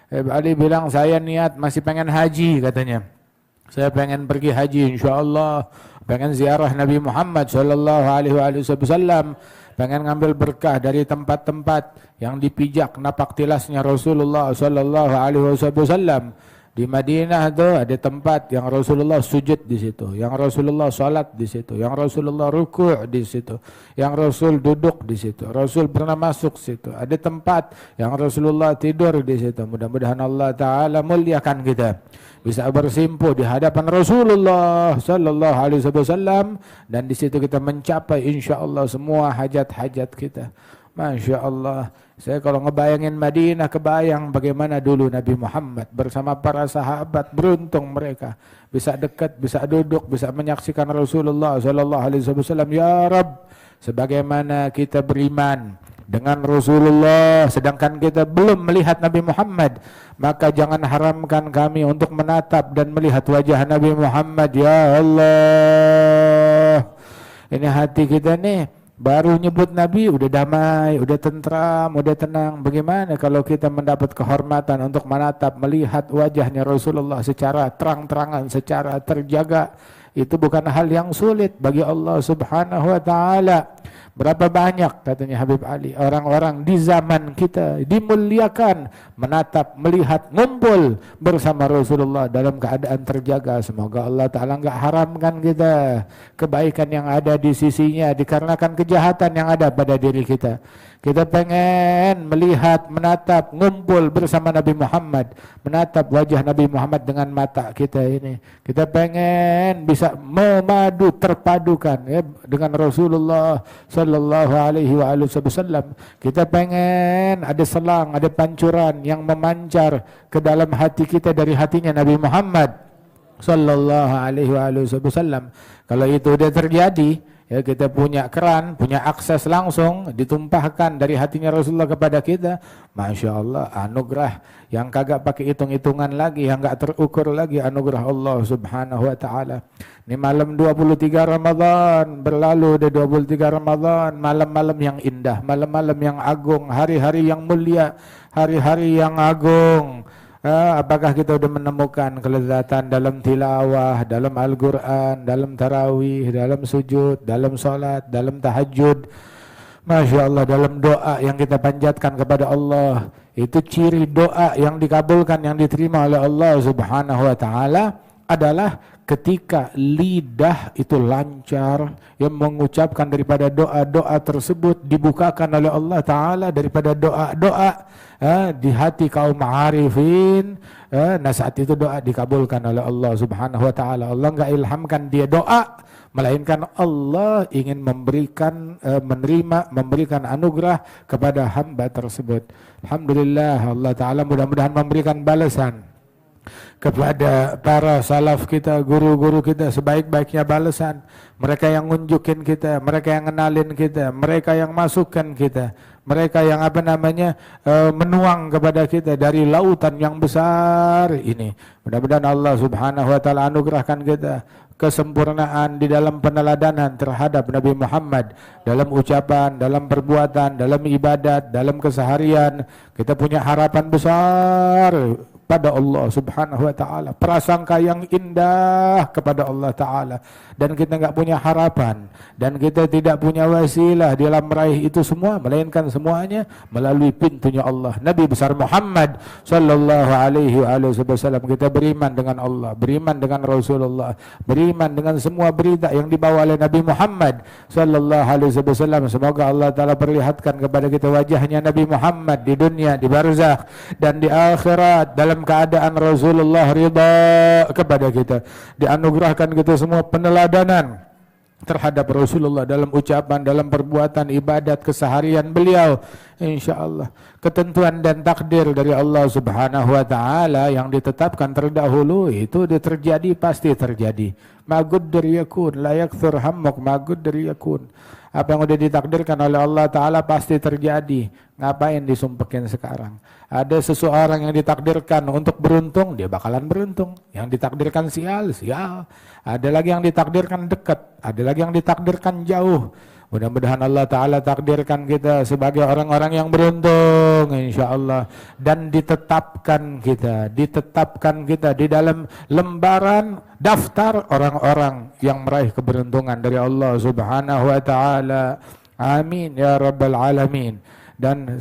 Habib Ali bilang saya niat masih pengen haji katanya. Saya pengen pergi haji insyaallah, pengen ziarah Nabi Muhammad sallallahu alaihi wasallam, pengen ngambil berkah dari tempat-tempat yang dipijak napak tilasnya Rasulullah sallallahu alaihi wasallam. Di Madinah tuh ada tempat yang Rasulullah sujud di situ, yang Rasulullah salat di situ, yang Rasulullah ruku' di situ, yang Rasul duduk di situ, Rasul pernah masuk situ. Ada tempat yang Rasulullah tidur di situ. Mudah-mudahan Allah Ta'ala muliakan kita, bisa bersimpuh di hadapan Rasulullah sallallahu alaihi wasallam, dan di situ kita mencapai insyaallah semua hajat-hajat kita. Masya Allah, saya kalau ngebayangin Madinah, kebayang bagaimana dulu Nabi Muhammad bersama para sahabat. Beruntung mereka bisa dekat, bisa duduk, bisa menyaksikan Rasulullah sallallahu alaihi wasallam. Ya Rabb, sebagaimana kita beriman dengan Rasulullah sedangkan kita belum melihat Nabi Muhammad, maka jangan haramkan kami untuk menatap dan melihat wajah Nabi Muhammad. Ya Allah, ini hati kita nih baru nyebut Nabi udah damai, udah tentram, udah tenang. Bagaimana kalau kita mendapat kehormatan untuk menatap, melihat wajahnya Rasulullah secara terang-terangan, secara terjaga? Itu bukan hal yang sulit bagi Allah Subhanahu wa Ta'ala. Berapa banyak katanya Habib Ali orang-orang di zaman kita dimuliakan menatap, melihat, ngumpul bersama Rasulullah dalam keadaan terjaga. Semoga Allah Ta'ala enggak haramkan kita kebaikan yang ada di sisinya dikarenakan kejahatan yang ada pada diri kita. Kita pengen melihat, menatap, ngumpul bersama Nabi Muhammad, menatap wajah Nabi Muhammad dengan mata kita ini. Kita pengen bisa memadu, terpadukan ya, dengan Rasulullah sallallahu alaihi wasallam. Kita pengen ada selang, ada pancuran yang memancar ke dalam hati kita dari hatinya Nabi Muhammad sallallahu alaihi wasallam. Kalau itu udah terjadi, ya kita punya keran, punya akses langsung ditumpahkan dari hatinya Rasulullah kepada kita. Masya Allah, anugerah yang kagak pakai hitung-hitungan lagi, yang gak terukur lagi, anugerah Allah Subhanahu wa Ta'ala. Ini malam 23 Ramadan, berlalu udah 23 Ramadan, malam-malam yang indah, malam-malam yang agung, hari-hari yang mulia, hari-hari yang agung. Apakah kita sudah menemukan kelezatan dalam tilawah, dalam Al-Quran, dalam tarawih, dalam sujud, dalam salat, dalam tahajud? Masya Allah, dalam doa yang kita panjatkan kepada Allah. Itu ciri doa yang dikabulkan, yang diterima oleh Allah Subhanahu wa Ta'ala adalah ketika lidah itu lancar, yang mengucapkan daripada doa-doa tersebut dibukakan oleh Allah Ta'ala daripada doa-doa di hati kaum arifin. Nah saat itu doa dikabulkan oleh Allah Subhanahu wa Ta'ala. Allah enggak ilhamkan dia doa, melainkan Allah ingin memberikan menerima, memberikan anugerah kepada hamba tersebut. Alhamdulillah, Allah Ta'ala mudah-mudahan memberikan balasan kepada para salaf kita, guru-guru kita sebaik-baiknya balasan. Mereka yang nunjukin kita, mereka yang ngenalin kita, mereka yang masukkan kita, mereka yang menuang kepada kita dari lautan yang besar ini. Mudah-mudahan Allah Subhanahu wa Ta'ala anugerahkan kita kesempurnaan di dalam peneladanan terhadap Nabi Muhammad dalam ucapan, dalam perbuatan, dalam ibadat, dalam keseharian. Kita punya harapan besar pada Allah Subhanahu wa Ta'ala, prasangka yang indah kepada Allah Ta'ala, dan kita enggak punya harapan dan kita tidak punya wasilah dalam meraih itu semua, melainkan semuanya melalui pintunya Allah Nabi besar Muhammad sallallahu alaihi wasallam. Kita beriman dengan Allah, beriman dengan Rasulullah, beriman dengan semua berita yang dibawa oleh Nabi Muhammad sallallahu alaihi wasallam. Semoga Allah Ta'ala perlihatkan kepada kita wajahnya Nabi Muhammad di dunia, di barzakh dan di akhirat dalam keadaan Rasulullah ridha kepada kita. Dianugerahkan kita semua peneladanan terhadap Rasulullah dalam ucapan, dalam perbuatan, ibadat, keseharian beliau. InsyaAllah ketentuan dan takdir dari Allah Subhanahu wa Ta'ala yang ditetapkan terdahulu itu terjadi, pasti terjadi. Ma qadar yakun la yakthur hammuk, ma qadar yakun. Apa yang sudah ditakdirkan oleh Allah Ta'ala pasti terjadi. Ngapain disumpekin sekarang? Ada seseorang yang ditakdirkan untuk beruntung, dia bakalan beruntung. Yang ditakdirkan sial, sial. Ada lagi yang ditakdirkan dekat, ada lagi yang ditakdirkan jauh. Mudah-mudahan Allah Ta'ala takdirkan kita sebagai orang-orang yang beruntung insya Allah. Dan ditetapkan kita di dalam lembaran daftar orang-orang yang meraih keberuntungan dari Allah Subhanahu wa Ta'ala. Amin ya Rabbal Alamin. Dan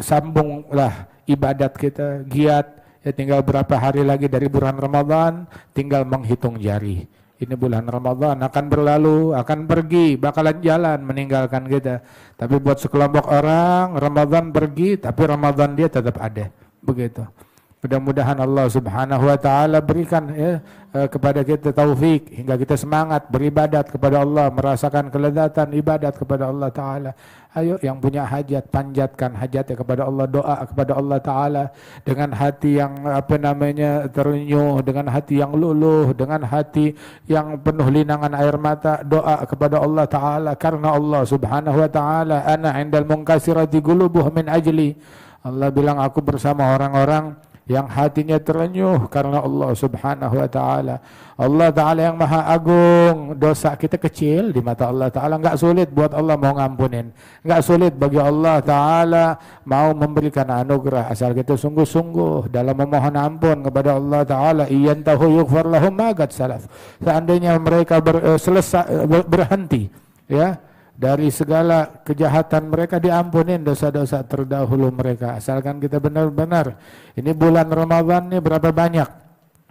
sambunglah ibadat kita, giat. Ya, tinggal berapa hari lagi dari bulan Ramadan, tinggal menghitung jari. Ini bulan Ramadan akan berlalu, akan pergi, bakalan jalan meninggalkan kita. Tapi buat sekelompok orang, Ramadan pergi, tapi Ramadan dia tetap ada. Begitu. Mudah-mudahan Allah Subhanahu wa Ta'ala berikan kepada kita taufik hingga kita semangat beribadat kepada Allah, merasakan kelezatan ibadat kepada Allah Ta'ala. Ayo yang punya hajat, panjatkan hajatnya kepada Allah, doa kepada Allah Ta'ala dengan hati yang terenyuh, dengan hati yang luluh, dengan hati yang penuh linangan air mata. Doa kepada Allah Ta'ala karena Allah Subhanahu wa Ta'ala ana indal munkasirati qulubuhum min ajli. Allah bilang aku bersama orang-orang yang hatinya terenyuh karena Allah Subhanahu wa Ta'ala. Allah Ta'ala yang maha agung. Dosa kita kecil di mata Allah Ta'ala, enggak sulit buat Allah mau ngampunin, enggak sulit bagi Allah Ta'ala mau memberikan anugerah, asal kita sungguh-sungguh dalam memohon ampun kepada Allah Ta'ala. Iyantahu yughfar lahum ma qad salaf. Seandainya mereka berhenti ya dari segala kejahatan mereka, diampunin dosa-dosa terdahulu mereka, asalkan kita benar-benar. Ini bulan Ramadan ini berapa banyak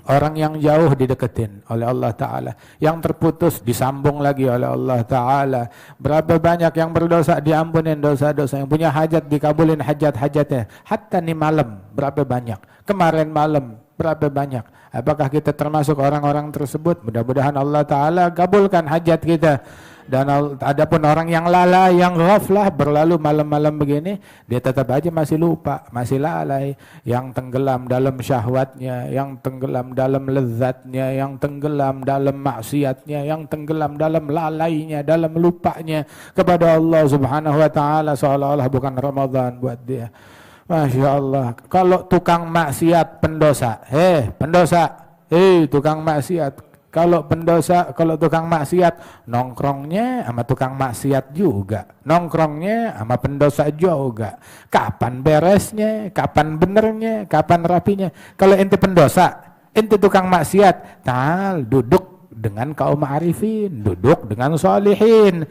orang yang jauh dideketin oleh Allah Ta'ala, yang terputus disambung lagi oleh Allah Ta'ala. Berapa banyak yang berdosa diampunin dosa-dosa, yang punya hajat dikabulin hajat-hajatnya. Hatta nih malam berapa banyak, kemarin malam berapa banyak. Apakah kita termasuk orang-orang tersebut? Mudah-mudahan Allah Ta'ala kabulkan hajat kita. Dan adapun orang yang lalai, yang ghaflah, berlalu malam-malam begini, dia tetap aja masih lupa, masih lalai, yang tenggelam dalam syahwatnya, yang tenggelam dalam lezatnya, yang tenggelam dalam maksiatnya, yang tenggelam dalam lalainya, dalam lupanya kepada Allah Subhanahu wa Ta'ala, seolah-olah bukan Ramadan buat dia. Masya Allah. Kalau tukang maksiat pendosa, tukang maksiat. Kalau pendosa, kalau tukang maksiat, nongkrongnya sama tukang maksiat juga, nongkrongnya sama pendosa juga. Kapan beresnya, kapan benernya, kapan rapinya? Kalau ente pendosa, ente tukang maksiat, duduk dengan kaum ma'arifin, duduk dengan sholihin,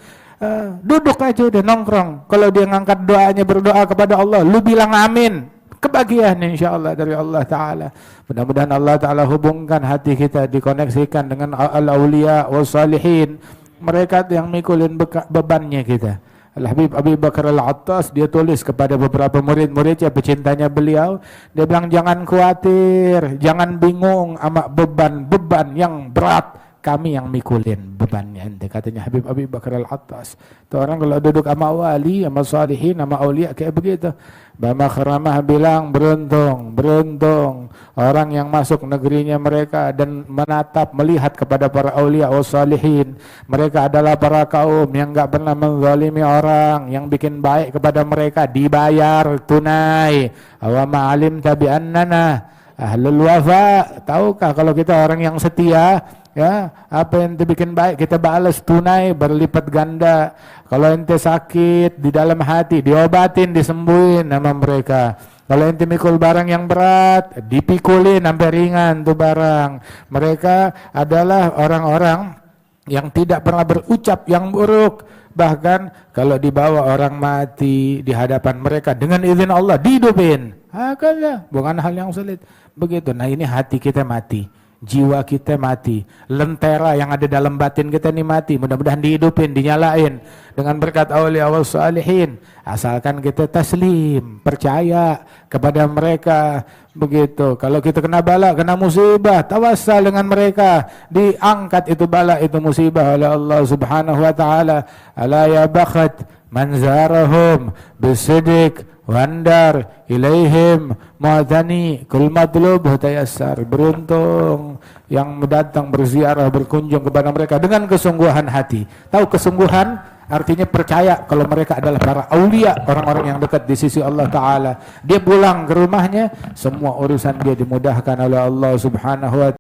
duduk aja udah nongkrong. Kalau dia ngangkat doanya, berdoa kepada Allah, lu bilang amin. Kebahagiaan insyaAllah dari Allah Ta'ala. Mudah-mudahan Allah Ta'ala hubungkan hati kita, dikoneksikan dengan al-awliya wal-salihin. Mereka yang mikulin bebannya kita. Al-Habib Abi Bakar Al-Attas, dia tulis kepada beberapa murid-muridnya, pecintanya beliau. Dia bilang jangan khawatir, jangan bingung sama beban-beban yang berat. Kami yang mikulin bebannya ente, katanya Habib Abi Bakar Al-Attas. Itu orang kalau duduk sama wali, sama salihin, sama aulia kayak begitu. Bama Kharamah bilang beruntung orang yang masuk negerinya mereka dan menatap, melihat kepada para aulia wa salihin. Mereka adalah para kaum yang enggak pernah menzalimi orang, yang bikin baik kepada mereka dibayar tunai. Wa ma'alim tabi annana ahlul wafa. Tahukah kalau kita orang yang setia, ya, apa yang bikin baik kita balas tunai berlipat ganda. Kalau ente sakit di dalam hati, diobatin, disembuhin sama mereka. Kalau ente mikul barang yang berat, dipikulin sampai ringan tuh barang. Mereka adalah orang-orang yang tidak pernah berucap yang buruk. Bahkan kalau dibawa orang mati di hadapan mereka dengan izin Allah dihidupin. Bukan hal yang sulit. Begitu. Nah, ini hati kita mati, jiwa kita mati, lentera yang ada dalam batin kita ini mati. Mudah-mudahan dihidupin, dinyalain dengan berkat aulia wal salihin. Asalkan kita taslim, percaya kepada mereka. Begitu. Kalau kita kena bala, kena musibah, tawassal dengan mereka, diangkat itu bala, itu musibah oleh Allah Subhanahu wa Ta'ala. Ala ya bakhat man zarahum bisidik wandar ilaihim mu'adhani kul matlub tayassar. Beruntung yang datang berziarah, berkunjung kepada mereka dengan kesungguhan hati. Tahu kesungguhan artinya percaya kalau mereka adalah para aulia, orang-orang yang dekat di sisi Allah Ta'ala. Dia pulang ke rumahnya, semua urusan dia dimudahkan oleh Allah Subhanahu wa